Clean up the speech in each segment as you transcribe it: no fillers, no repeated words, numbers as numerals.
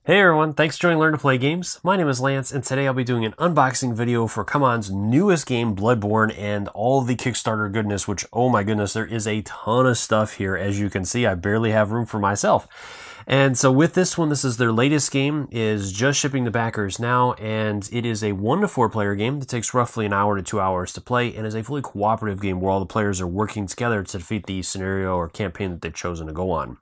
Hey everyone, thanks for joining Learn to Play Games. My name is Lance, and today I'll be doing an unboxing video for CMON's newest game, Bloodborne, and all the Kickstarter goodness, which, oh my goodness, there is a ton of stuff here. As you can see, I barely have room for myself. And so with this one, this is their latest game, is just shipping to backers now, and it is a 1 to 4 player game that takes roughly an hour to 2 hours to play, and is a fully cooperative game where all the players are working together to defeat the scenario or campaign that they've chosen to go on.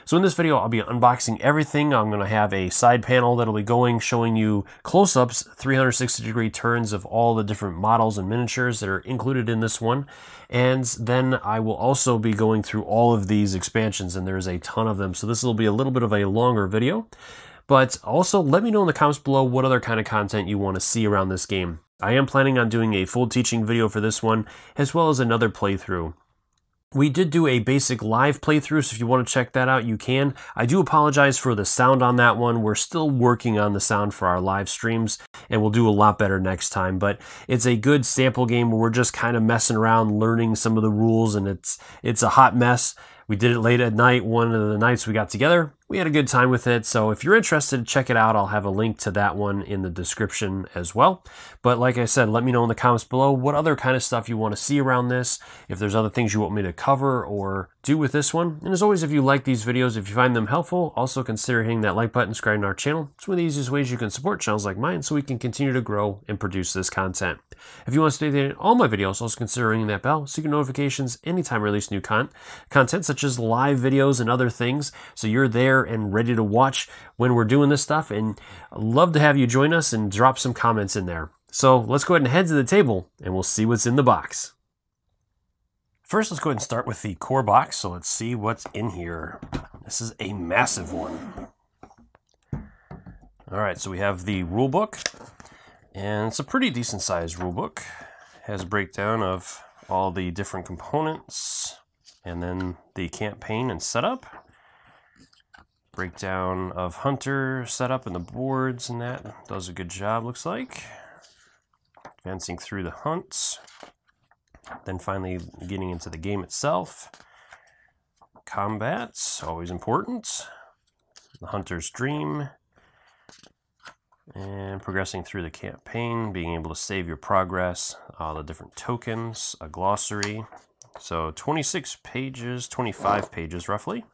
So in this video, I'll be unboxing everything. I'm going to have a side panel that'll be going, showing you close-ups, 360-degree turns of all the different models and miniatures that are included in this one. And then I will also be going through all of these expansions, and there's a ton of them. So this will be a little bit of a longer video. But also, let me know in the comments below what other kind of content you want to see around this game. I am planning on doing a full teaching video for this one, as well as another playthrough. We did do a basic live playthrough, so if you want to check that out, you can. I do apologize for the sound on that one. We're still working on the sound for our live streams, and we'll do a lot better next time. But it's a good sample game where we're just kind of messing around, learning some of the rules, and it's a hot mess. We did it late at night, one of the nights we got together. We had a good time with it, so if you're interested, check it out. I'll have a link to that one in the description as well. But like I said, let me know in the comments below what other kind of stuff you want to see around this, if there's other things you want me to cover or do with this one. And as always, if you like these videos, if you find them helpful, also consider hitting that like button, subscribing to our channel. It's one of the easiest ways you can support channels like mine so we can continue to grow and produce this content. If you want to stay updated on all my videos, also consider ringing that bell so you get notifications anytime I release new content such as live videos and other things, so you're there and ready to watch when we're doing this stuff. And I'd love to have you join us and drop some comments in there. So let's go ahead and head to the table and we'll see what's in the box. First, let's go ahead and start with the core box. So let's see what's in here. This is a massive one. All right, so we have the rule book, and it's a pretty decent sized rule book. It has a breakdown of all the different components, and then the campaign and setup. Breakdown of Hunter setup and the boards, and that does a good job, looks like. Advancing through the hunts. Then finally getting into the game itself. Combat, always important. The Hunter's Dream. And progressing through the campaign, being able to save your progress, all the different tokens, a glossary. So 26 pages, 25 pages roughly.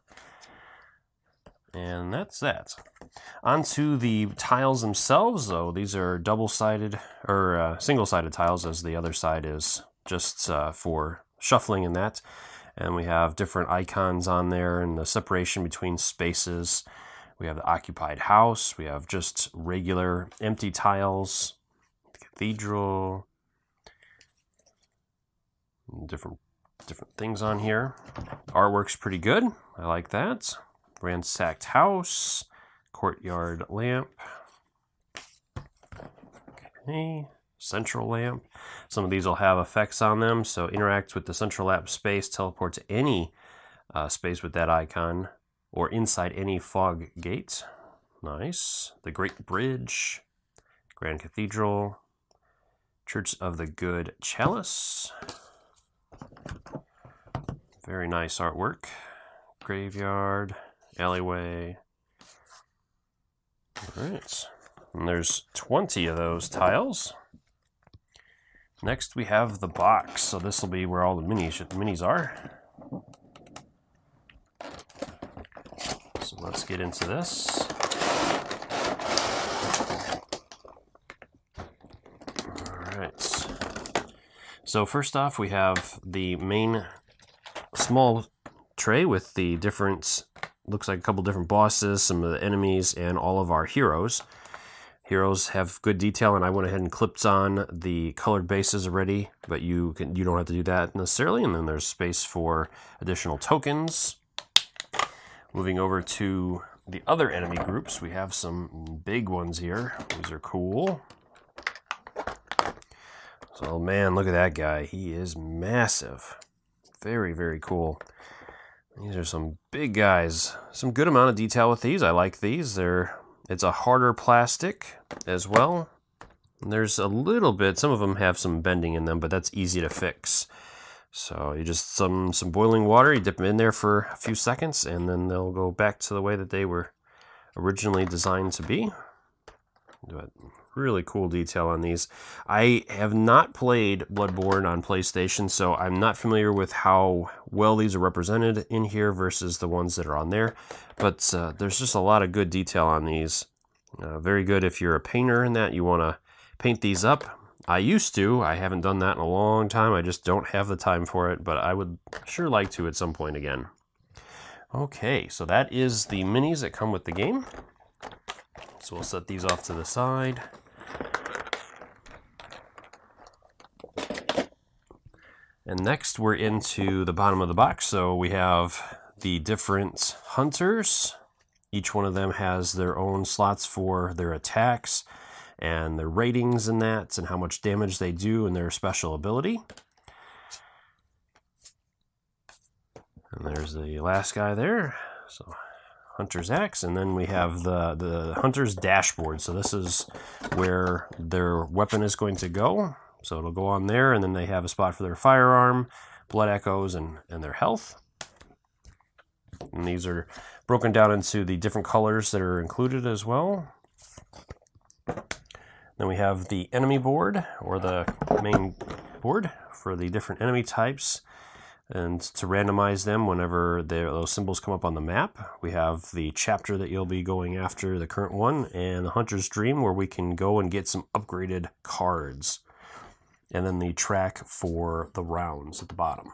And that's that. Onto the tiles themselves, though. These are double-sided, or single-sided tiles, as the other side is just for shuffling and that. And we have different icons on there and the separation between spaces. We have the occupied house. We have just regular empty tiles. The cathedral. Different things on here. The artwork's pretty good. I like that. Ransacked house. Courtyard lamp. Okay. Central lamp. Some of these will have effects on them, so interact with the central lamp space, teleport to any space with that icon, or inside any fog gate. Nice. The Great Bridge. Grand Cathedral. Church of the Good Chalice. Very nice artwork. Graveyard. Alleyway. Alright. And there's 20 of those tiles. Next we have the box. So this will be where all the minis are. So let's get into this. Alright. So first off, we have the main small tray with the different, looks like a couple different bosses, some of the enemies, and all of our heroes. Heroes have good detail, and I went ahead and clipped on the colored bases already, but you don't have to do that necessarily. And then there's space for additional tokens. Moving over to the other enemy groups, we have some big ones here. These are cool. So man, look at that guy. He is massive. Very, very cool. These are some big guys. Some good amount of detail with these. I like these. It's a harder plastic as well. And there's a little bit, some of them have some bending in them, but that's easy to fix. So you just some boiling water, you dip them in there for a few seconds, and then they'll go back to the way that they were originally designed to be. Really cool detail on these. I have not played Bloodborne on PlayStation, so I'm not familiar with how well these are represented in here versus the ones that are on there. But there's just a lot of good detail on these. Very good if you're a painter in that you want to paint these up. I used to. I haven't done that in a long time. I just don't have the time for it, but I would sure like to at some point again. Okay, so that is the minis that come with the game. So we'll set these off to the side. And next we're into the bottom of the box. So we have the different hunters. Each one of them has their own slots for their attacks and their ratings in that and how much damage they do and their special ability. And there's the last guy there. So Hunter's Axe, and then we have the Hunter's Dashboard. So this is where their weapon is going to go. So it'll go on there, and then they have a spot for their firearm, blood echoes, and their health. And these are broken down into the different colors that are included as well. Then we have the enemy board, or the main board, for the different enemy types. And to randomize them whenever those symbols come up on the map. We have the chapter that you'll be going after, the current one, and the Hunter's Dream, where we can go and get some upgraded cards. And then the track for the rounds at the bottom.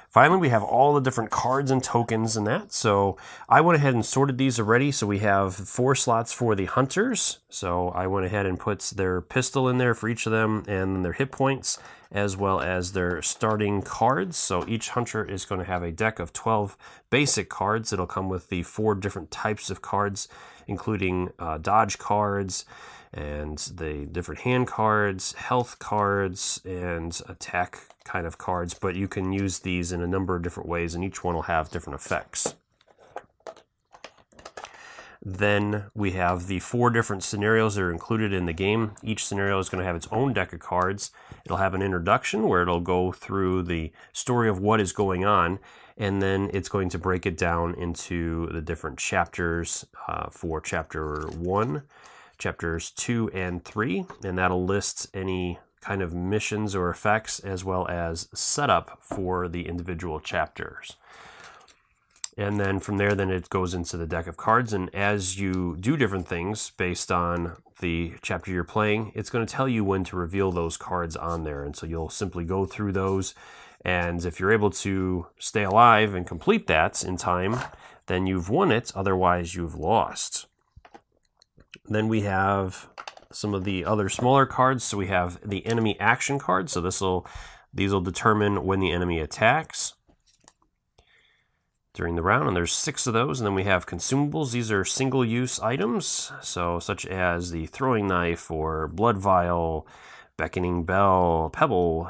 Finally, we have all the different cards and tokens in that. So I went ahead and sorted these already. So we have 4 slots for the hunters. So I went ahead and put their pistol in there for each of them, and their hit points, as well as their starting cards. So each hunter is going to have a deck of 12 basic cards. It'll come with the 4 different types of cards, including dodge cards, and the different hand cards, health cards, and attack kind of cards. But you can use these in a number of different ways, and each one will have different effects. Then we have the 4 different scenarios that are included in the game. Each scenario is going to have its own deck of cards. It'll have an introduction where it'll go through the story of what is going on, and then it's going to break it down into the different chapters for Chapter 1, Chapters 2 and 3, and that'll list any kind of missions or effects, as well as setup for the individual chapters. And then from there, then it goes into the deck of cards, and as you do different things based on the chapter you're playing, it's going to tell you when to reveal those cards on there. And so you'll simply go through those, and if you're able to stay alive and complete that in time, then you've won it, otherwise you've lost. Then we have some of the other smaller cards. So we have the enemy action card. So these will determine when the enemy attacks during the round, and there's 6 of those. And then we have consumables. These are single-use items, so such as the throwing knife or blood vial, beckoning bell, pebble,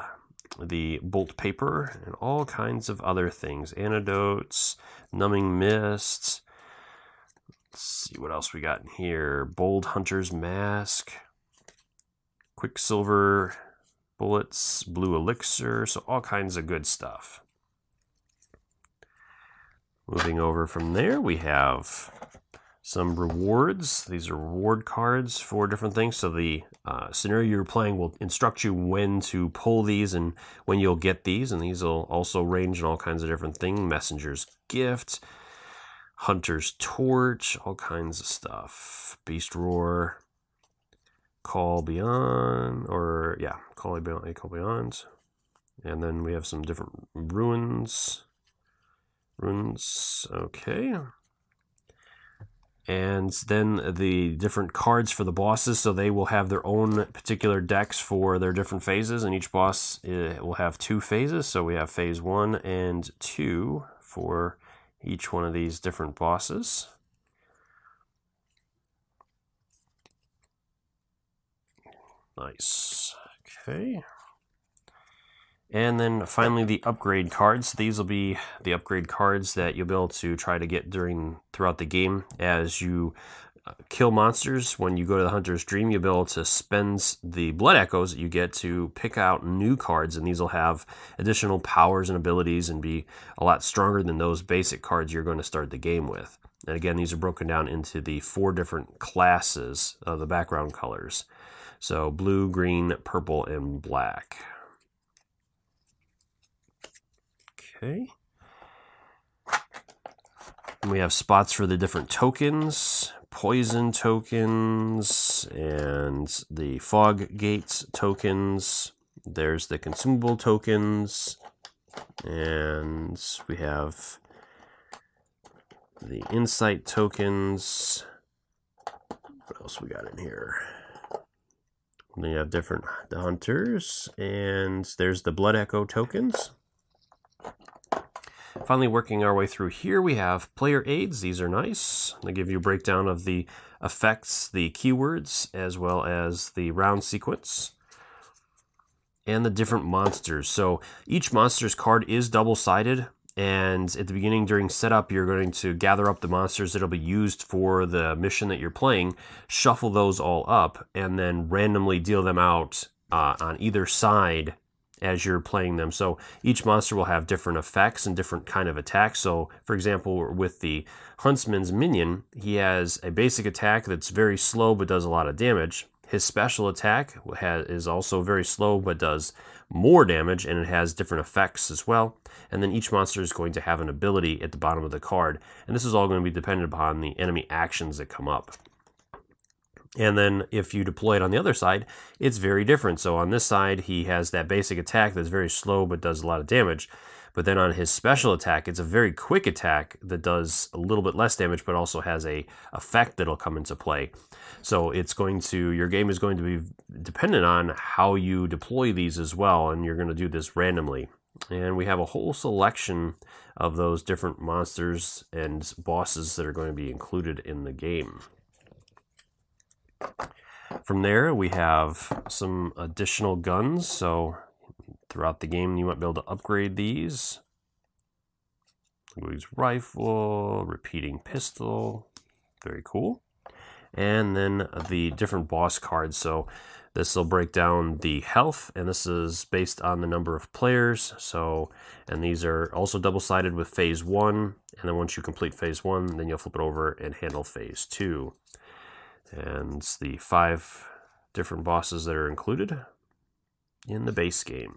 the bolt paper, and all kinds of other things. Antidotes, numbing mist. Let's see what else we got in here. Bold Hunter's Mask, Quicksilver bullets, blue elixir, so all kinds of good stuff. Moving over from there, we have some rewards. These are reward cards for different things. So the scenario you're playing will instruct you when to pull these and when you'll get these. And these will also range in all kinds of different things. Messenger's Gift, Hunter's Torch, all kinds of stuff. Beast Roar, Call Beyond, Call Beyond. And then we have some different runes, okay. And then the different cards for the bosses, so they will have their own particular decks for their different phases, and each boss will have 2 phases. So we have phase 1 and 2 for each one of these different bosses. Nice. Okay. And then finally the upgrade cards. These will be the upgrade cards that you'll be able to try to get throughout the game as you kill monsters. When you go to the Hunter's Dream, you'll be able to spend the blood echoes that you get to pick out new cards, and these will have additional powers and abilities and be a lot stronger than those basic cards you're going to start the game with. And again, these are broken down into the 4 different classes of the background colors. So blue, green, purple, and black. Okay. And we have spots for the different tokens, poison tokens, and the fog gates tokens. There's the consumable tokens, and we have the insight tokens. What else we got in here? We have the hunters, and there's the blood echo tokens. Finally, working our way through here, we have player aids. These are nice. They give you a breakdown of the effects, the keywords, as well as the round sequence, and the different monsters. So each monster's card is double-sided, and at the beginning during setup, you're going to gather up the monsters that will be used for the mission that you're playing, shuffle those all up, and then randomly deal them out on either side as you're playing them. So each monster will have different effects and different kind of attacks. So for example, with the Huntsman's minion, he has a basic attack that's very slow but does a lot of damage. His special attack is also very slow but does more damage, and it has different effects as well. And then each monster is going to have an ability at the bottom of the card, and this is all going to be dependent upon the enemy actions that come up. And then if you deploy it on the other side, it's very different. So on this side, he has that basic attack that's very slow but does a lot of damage. But then on his special attack, it's a very quick attack that does a little bit less damage, but also has a effect that'll come into play. So your game is going to be dependent on how you deploy these as well, and you're going to do this randomly. And we have a whole selection of those different monsters and bosses that are going to be included in the game. From there, we have some additional guns. So throughout the game, you might be able to upgrade these. Louis rifle, repeating pistol, very cool. And then the different boss cards. So this will break down the health, and this is based on the number of players. So, and these are also double-sided with phase 1. And then once you complete phase 1, then you'll flip it over and handle phase 2. And it's the 5 different bosses that are included in the base game.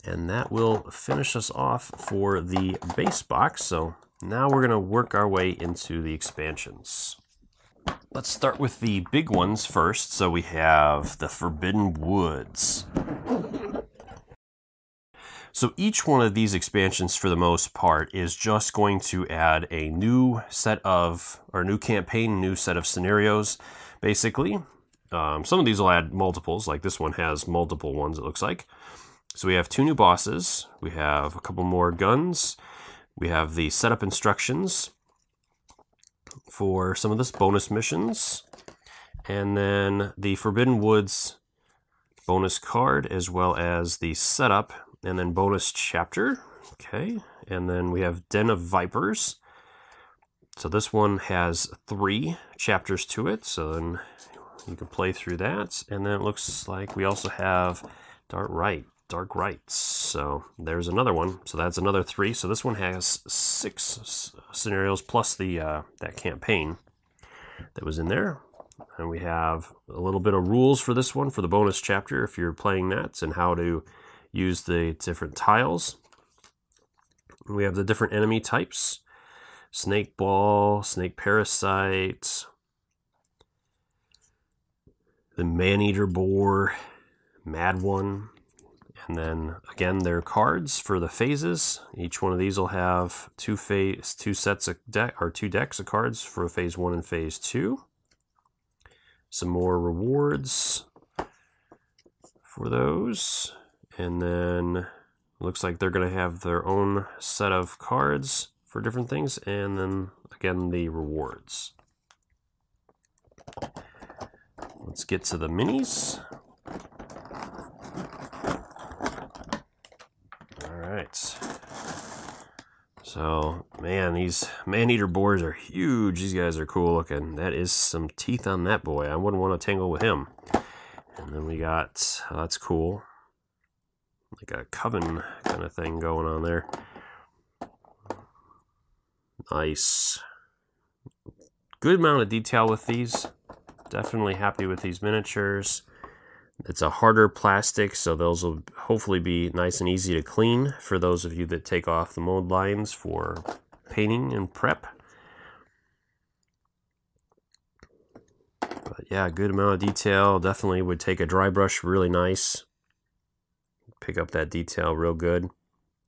And that will finish us off for the base box. So now we're going to work our way into the expansions. Let's start with the big ones first. So we have the Forbidden Woods. So each one of these expansions, for the most part, is just going to add a new set of, or new campaign, new set of scenarios, basically. Some of these will add multiples, like this one has multiple ones, it looks like. So we have 2 new bosses, we have a couple more guns, we have the setup instructions for some of this bonus missions, and then the Forbidden Woods bonus card, as well as the setup, and then bonus chapter. Okay, and then we have Den of Vipers. So this one has 3 chapters to it, so then you can play through that. And then it looks like we also have Dark Rites. So there's another one. So that's another 3. So this one has 6 scenarios plus the that campaign that was in there. And we have a little bit of rules for this one for the bonus chapter if you're playing that, and how to use the different tiles. We have the different enemy types: snake ball, snake parasite, the man-eater boar, mad one. And then again, their cards for the phases. Each one of these will have 2 sets of two decks of cards for phase 1 and phase 2. Some more rewards for those. And then looks like they're going to have their own set of cards for different things. And then again, the rewards. Let's get to the minis. Alright. So, man, these man-eater boars are huge. These guys are cool looking. That is some teeth on that boy. I wouldn't want to tangle with him. And then we got, that's cool, like a coven kind of thing going on there. Nice. Good amount of detail with these. Definitely happy with these miniatures. It's a harder plastic, so those will hopefully be nice and easy to clean for those of you that take off the mold lines for painting and prep. But yeah, good amount of detail. Definitely would take a dry brush really nice. Pick up that detail real good.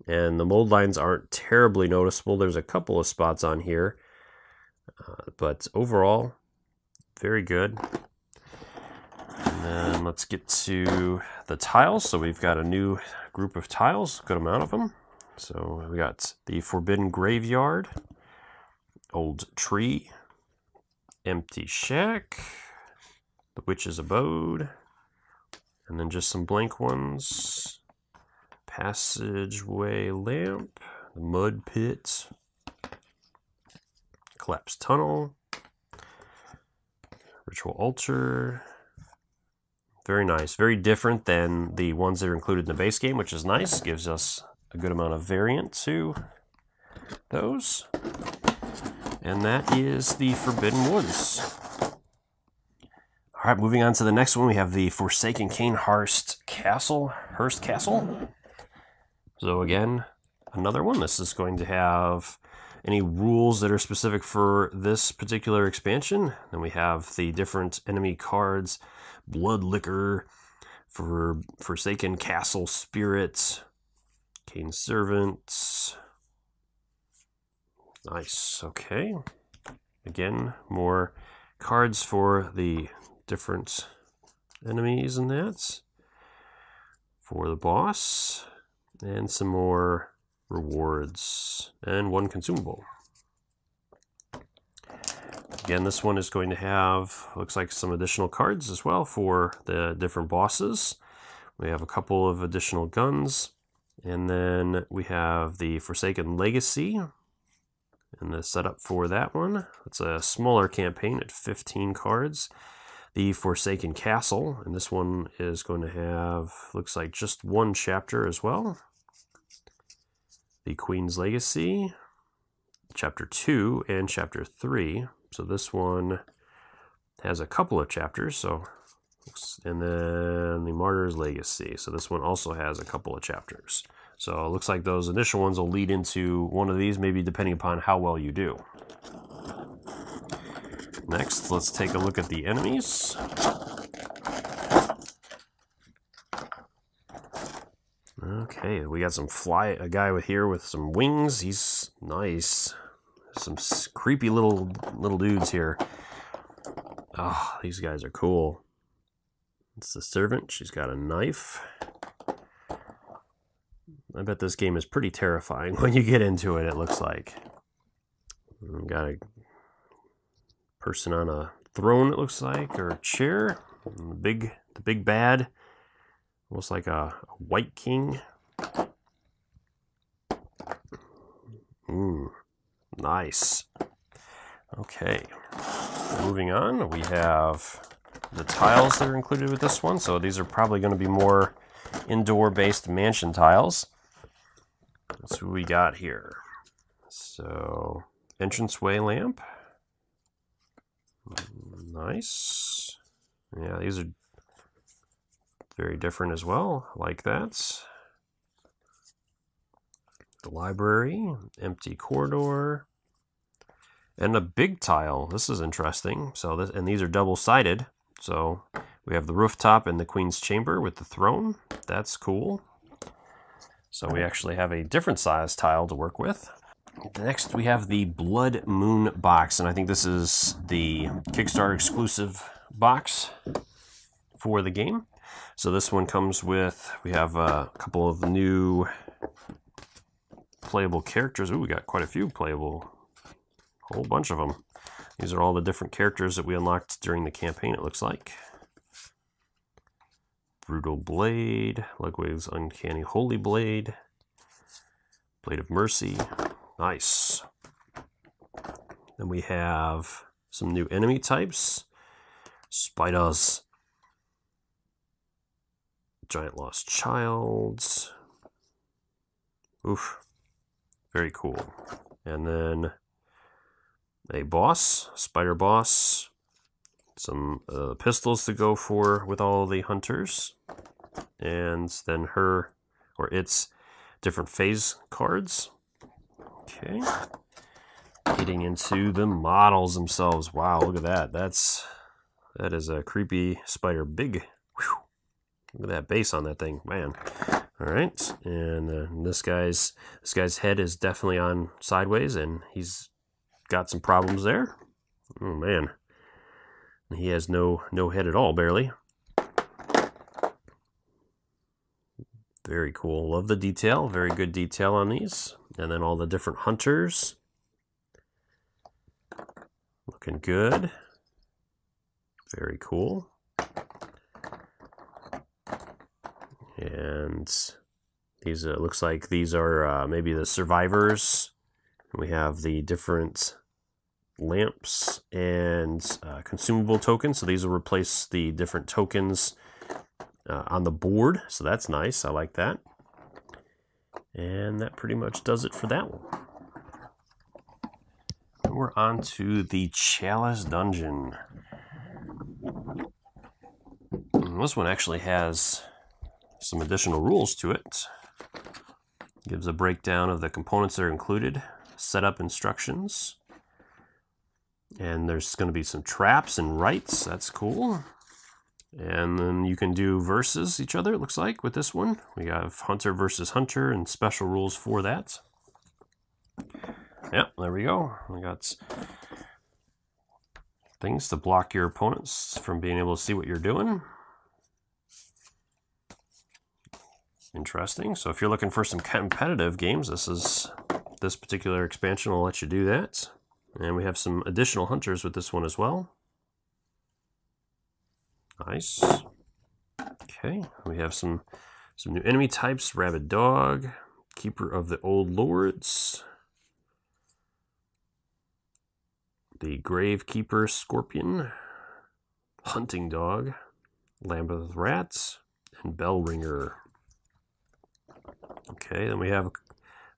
And the mold lines aren't terribly noticeable. There's a couple of spots on here. But overall, very good. And then let's get to the tiles. So we've got a new group of tiles, good amount of them. So we got the Forbidden Graveyard, Old Tree, Empty Shack, the Witch's Abode, and then just some blank ones. Passageway Lamp, the Mud Pit, Collapsed Tunnel, Ritual Altar. Very nice. Very different than the ones that are included in the base game, which is nice. Gives us a good amount of variant to those. And that is the Forbidden Woods. All right, moving on to the next one, we have the Forsaken Cainhurst Castle. Hurst Castle. So again, another one. This is going to have any rules that are specific for this particular expansion. Then we have the different enemy cards. Blood Liquor, for Forsaken Castle Spirits, Cain Servants. Nice, okay. Again, more cards for the different enemies and that. For the boss, and some more rewards, and one consumable. Again, this one is going to have, looks like, some additional cards as well for the different bosses. We have a couple of additional guns. And then we have the Forsaken Legacy. And the setup for that one. It's a smaller campaign at 15 cards. The Forsaken Castle. And this one is going to have, looks like, just one chapter as well. The Queen's Legacy. Chapter 2 and Chapter 3. So this one has a couple of chapters, and then the Martyr's Legacy. So this one also has a couple of chapters. So it looks like those initial ones will lead into one of these, maybe depending upon how well you do. Next, let's take a look at the enemies. Okay, we got a guy here with some wings. He's nice. Some creepy little dudes here. Oh, these guys are cool. It's the servant. She's got a knife. I bet this game is pretty terrifying when you get into it, it looks like. We've got a person on a throne, it looks like, or a chair. And the big bad. Almost like a white king. Nice. Okay. Moving on, we have the tiles that are included with this one. So these are probably going to be more indoor-based mansion tiles. That's what we got here. So, entranceway lamp. Nice. Yeah, these are very different as well. I like that. The library, empty corridor, and a big tile. This is interesting. So and these are double-sided. So we have the rooftop and the Queen's Chamber with the throne. That's cool. So we actually have a different size tile to work with. Next, we have the Blood Moon box, and I think this is the Kickstarter exclusive box for the game. So this one comes with, we have a couple of new playable characters. Ooh, we got quite a few playable, a whole bunch of them. These are all the different characters that we unlocked during the campaign, it looks like. Brutal Blade, Ludvigsen's Uncanny Holy Blade, Blade of Mercy, nice. Then we have some new enemy types. Spiders, Giant Lost Child. Oof, very cool. And then a boss, spider boss, some pistols to go for with all the hunters, and then her or its different phase cards. Okay. Getting into the models themselves. Wow, look at that. That is a creepy spider. Big. Whew. Look at that base on that thing, man. All right, and this guy's head is definitely on sideways, and he's got some problems there. Oh man, he has no head at all, barely. Very cool. Love the detail. Very good detail on these, and then all the different hunters. Looking good. Very cool. And these looks like these are maybe the survivors. We have the different lamps and consumable tokens. So these will replace the different tokens on the board. So that's nice. I like that. And that pretty much does it for that one. We're on to the Chalice Dungeon. And this one actually has some additional rules to it. Gives a breakdown of the components that are included, setup instructions, and there's going to be some traps and rites. That's cool. And then you can do versus each other, it looks like, with this one. We have hunter versus hunter and special rules for that. Yep, there we go. We got things to block your opponents from being able to see what you're doing. Interesting. So if you're looking for some competitive games, this particular expansion will let you do that. And we have some additional hunters with this one as well. Nice. Okay, we have some new enemy types: rabid dog, keeper of the old lords, the gravekeeper scorpion, hunting dog, lambeth rats, and bell ringer. Okay, then we have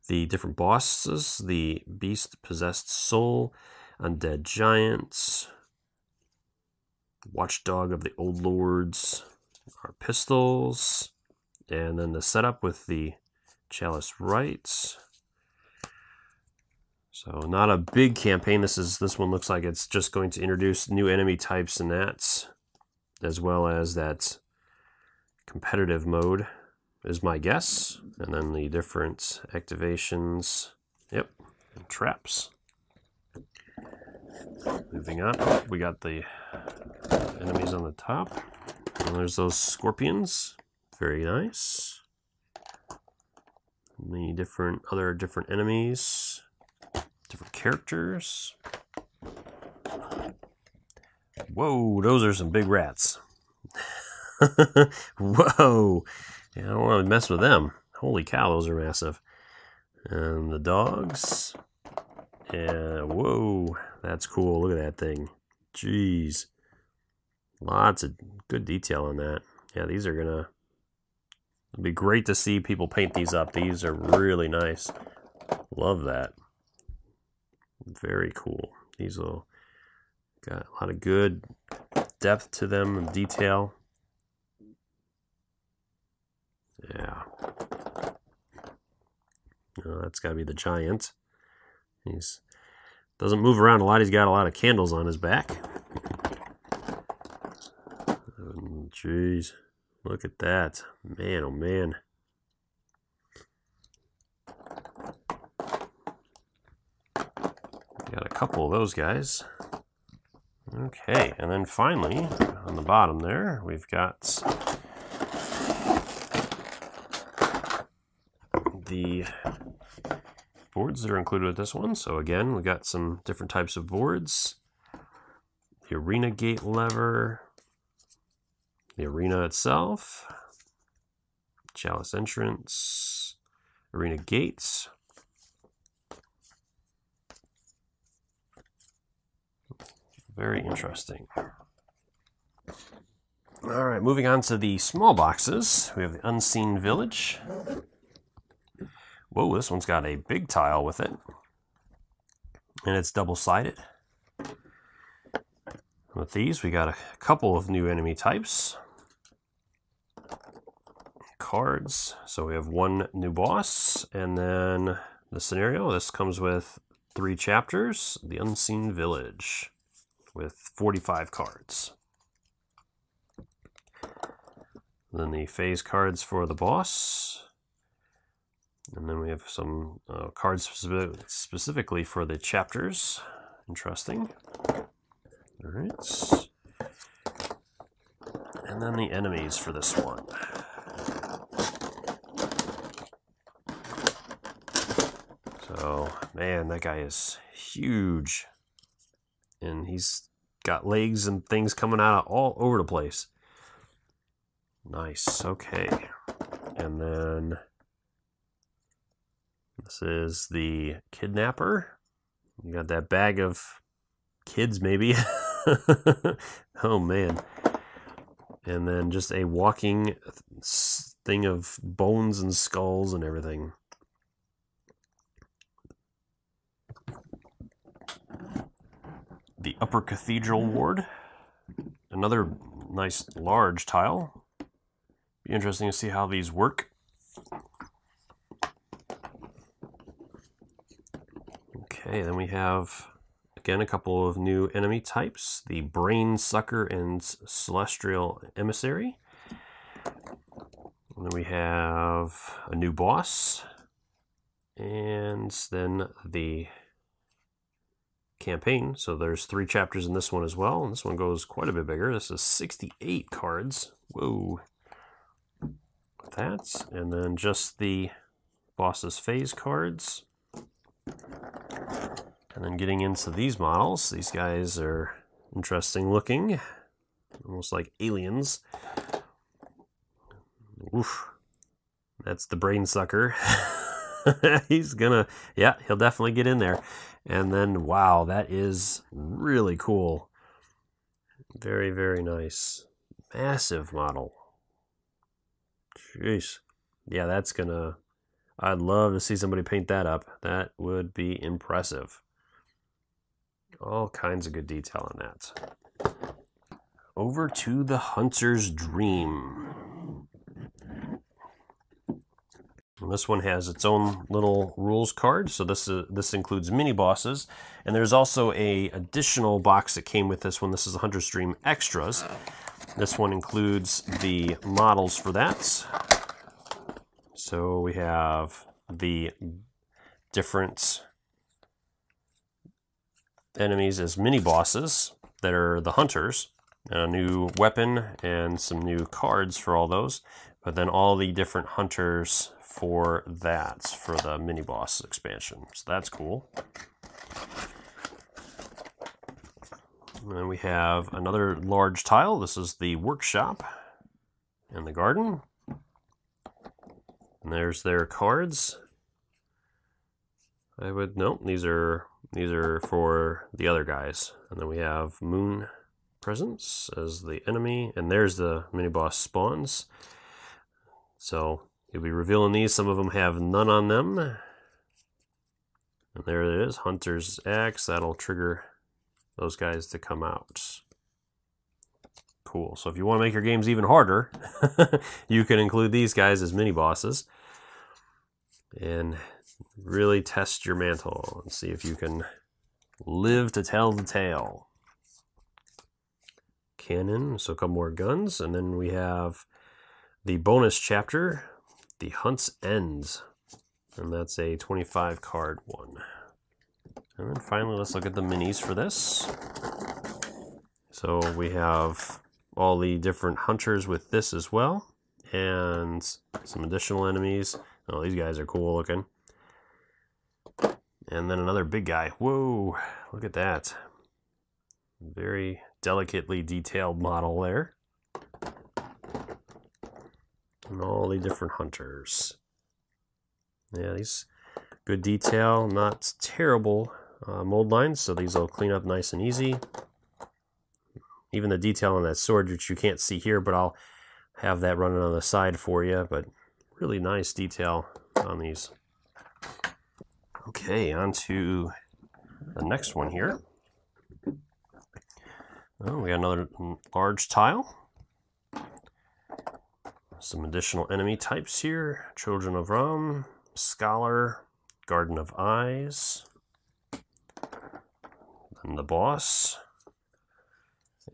the different bosses: the beast-possessed soul, undead giants, watchdog of the old lords, our pistols, and then the setup with the chalice rites. So not a big campaign. This one looks like it's just going to introduce new enemy types and that, as well as that competitive mode is my guess. And then the different activations. Yep, and traps. Moving on, we got the enemies on the top. And there's those scorpions. Very nice. The other different enemies. Different characters. Whoa, those are some big rats. Whoa. Yeah, I don't want to mess with them. Holy cow, those are massive. And the dogs. And whoa, that's cool. Look at that thing. Jeez. Lots of good detail on that. Yeah, these are gonna be great to see people paint these up. These are really nice. Love that. Very cool. These will got a lot of good depth to them and detail. Yeah. Oh, that's got to be the giant. He's doesn't move around a lot. He's got a lot of candles on his back. Jeez, look at that. Man, oh man. Got a couple of those guys. Okay, and then finally, on the bottom there, we've got the boards that are included with this one. So again, we got some different types of boards. The arena gate lever, the arena itself, chalice entrance, arena gates, very interesting. All right, moving on to the small boxes. We have the Unseen Village. Whoa, this one's got a big tile with it. And it's double-sided. With these, we got a couple of new enemy types. Cards. So we have one new boss, and then the scenario. This comes with 3 chapters. The Unseen Village with 45 cards. Then the phase cards for the boss. And then we have some cards specifically for the chapters. Interesting. All right. And then the enemies for this one. So, man, that guy is huge. And he's got legs and things coming out all over the place. Nice. Okay. And then this is the kidnapper. You got that bag of kids, maybe. Oh, man. And then just a walking thing of bones and skulls and everything. The Upper Cathedral Ward. Another nice large tile. Be interesting to see how these work. Okay, then we have, again, a couple of new enemy types. The Brain Sucker and Celestial Emissary. And then we have a new boss. And then the campaign. So there's 3 chapters in this one as well. And this one goes quite a bit bigger. This is 68 cards. Whoa. That. And then just the boss's phase cards. And then getting into these models. These guys are interesting looking. Almost like aliens. Oof. That's the Brain Sucker. He's gonna, yeah, he'll definitely get in there. And then, wow, that is really cool. Very, very nice. Massive model. Jeez. Yeah, that's gonna, I'd love to see somebody paint that up. That would be impressive. All kinds of good detail on that. Over to the Hunter's Dream. And this one has its own little rules card, so this includes mini bosses, and there's also a additional box that came with this one. This is the Hunter's Dream Extras. This one includes the models for that. So we have the different enemies as mini bosses that are the hunters, and a new weapon and some new cards for all those, but then all the different hunters for that, for the mini boss expansion. So that's cool. And then we have another large tile. This is the workshop and the garden. And there's their cards. Nope, these are for the other guys. And then we have Moon Presence as the enemy, and there's the mini boss spawns. So you'll be revealing these. Some of them have none on them. And there it is, Hunter's Axe. That'll trigger those guys to come out. Cool. So if you want to make your games even harder, you can include these guys as mini bosses. And really test your mantle and see if you can live to tell the tale. Cannon, so a couple more guns. And then we have the bonus chapter, The Hunt's End, and that's a 25 card one. And then finally, let's look at the minis for this. So we have all the different hunters with this as well, and some additional enemies. Oh, these guys are cool looking. And then another big guy. Whoa, look at that. Very delicately detailed model there. And all the different hunters. Yeah, these good detail, not terrible mold lines, so these will clean up nice and easy. Even the detail on that sword, which you can't see here, but I'll have that running on the side for you, but really nice detail on these. Okay, on to the next one here. Oh, we got another large tile. Some additional enemy types here. Children of Rum, Scholar, Garden of Eyes, and the boss.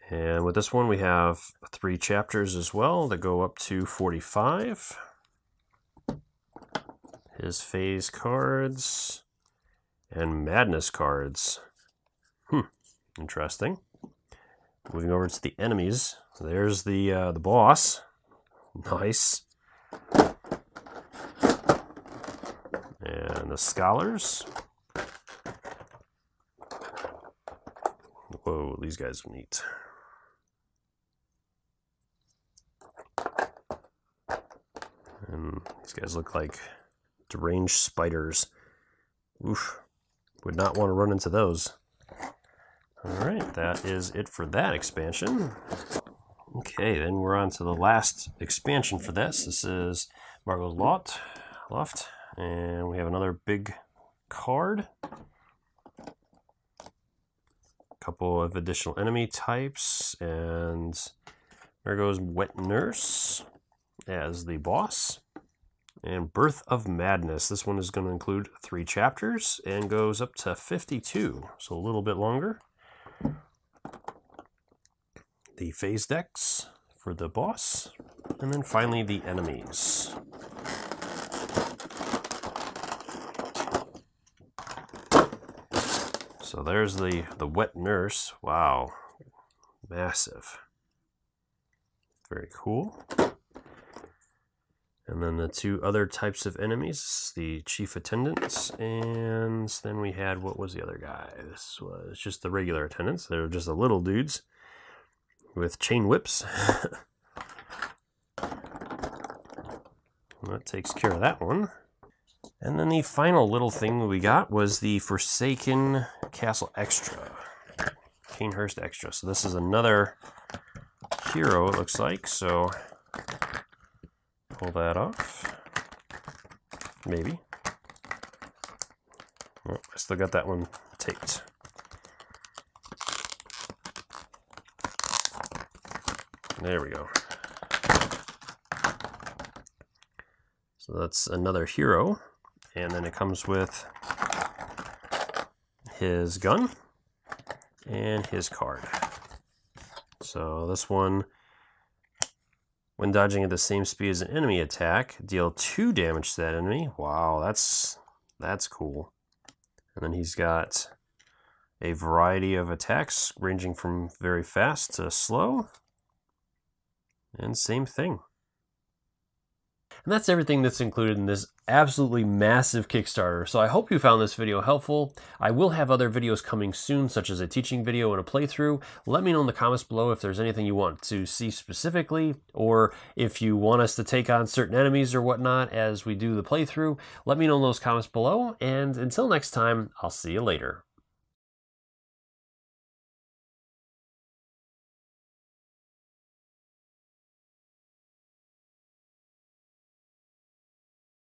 And with this one we have 3 chapters as well that go up to 45. His phase cards and madness cards. Interesting. Moving over to the enemies. There's the boss. Nice. And the scholars. Whoa, these guys are neat. And these guys look like deranged spiders. Oof. Would not want to run into those. Alright, that is it for that expansion. Okay, then we're on to the last expansion for this. This is Margos Lot, and we have another big card. A couple of additional enemy types, and there goes Wet Nurse as the boss. And Birth of Madness. This one is going to include 3 chapters and goes up to 52, so a little bit longer. The phase decks for the boss, and then finally the enemies. So there's the Wet Nurse. Wow, massive. Very cool. And then the 2 other types of enemies, the Chief Attendants, and then we had, what was the other guy? This was just the regular attendants. They were just the little dudes with chain whips. That takes care of that one. And then the final little thing we got was the Forsaken Castle Extra. Canehurst Extra. So this is another hero, it looks like. So pull that off. Maybe. Oh, I still got that one taped. There we go. So that's another hero. And then it comes with his gun and his card. So this one, when dodging at the same speed as an enemy attack, deal 2 damage to that enemy. Wow, that's cool. And then he's got a variety of attacks ranging from very fast to slow. And same thing. And that's everything that's included in this absolutely massive Kickstarter. So I hope you found this video helpful. I will have other videos coming soon, such as a teaching video and a playthrough. Let me know in the comments below if there's anything you want to see specifically, or if you want us to take on certain enemies or whatnot as we do the playthrough. Let me know in those comments below, and until next time, I'll see you later.